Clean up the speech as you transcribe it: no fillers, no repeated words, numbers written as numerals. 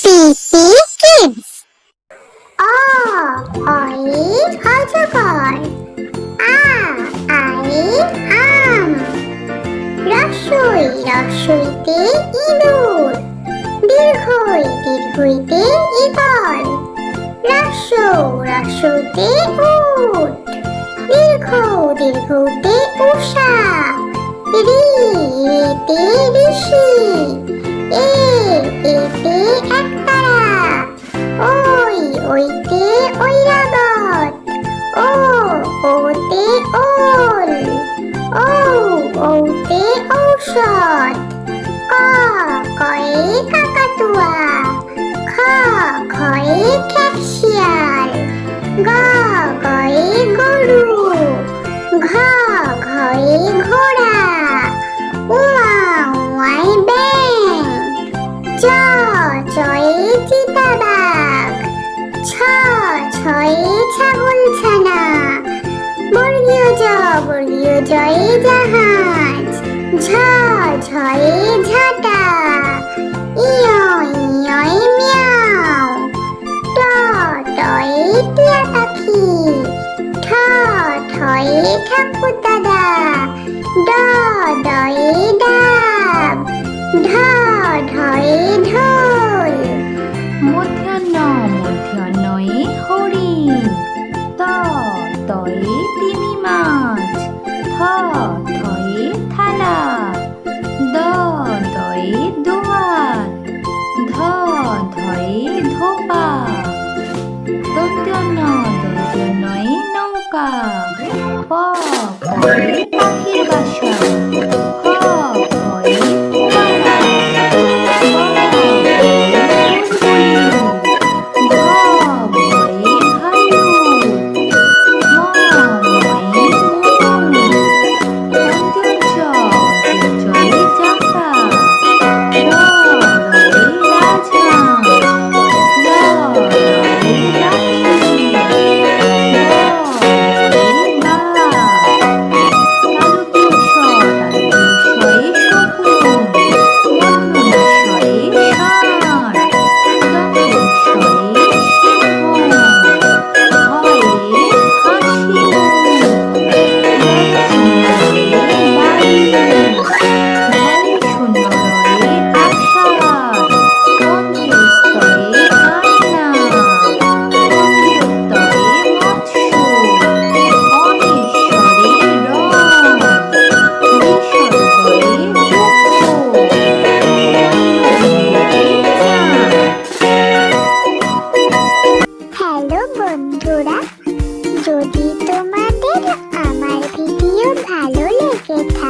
পিপি kids. অজগর। আম। রস্বইতে ইঁদুর। দীর্ঘইতে eagle. রস্যতে উট। দীর্ঘতে উষা। রিতে ঋষি। এতে একতারা। ওইতে ঐরাবত। ওতে ওল। ঔতে ঔষধ। কয়ে কাকাতুয়া। খয়ে খেপশিয়াল। গয়ে গরু। ঘয়ে ঘোড়া। উয়াই ব্যাঙ। চয়ে চিতাবাঘ। ছয়ে ছাগলছানা। বর্গীয় জয়ে জাহাজ। ঝয়ে ঝাঁটা। ইয়য় মিয়াও। টয়ে টিয়া পাখি। ঠয়ে ঠাকুর দাদা। ডয়ে ডাব। ঢয়ে ঢোল। মূর্ধন্যয়ে হরিণ। তয়ে তিমি মাছ। থয়ে থালা। দয়ে দোয়াত। ধয়ে ধোপা। দন্ত্যনয়ে নৌকা। পয়ে পাখির বাসা। ফয়ে ফোয়ারা। ভয়ে ভালুক। ময়ে ময়ূর। জয়ে চাকা। রয়ে রাজহাঁস। রয়ে রাখি। বাঘ। তালব্যস্বয়ে শকুন। মূর্ধন্যয়ে ষাঁড়। দন্তস্বয়ে সিংহ। হয়ে হাসি। শূন্যরয়ে আষাঢ়। অন্ত্যস্তয়ে কান্না। অন্ত্যয়ে মৎস্য। অনিশ্বরে রং। বিসর্গয়ে দুঃখ। হ্যালো বন্ধুরা, যদি তোমাদের আমার ভিডিও ভালো লেগে থাকে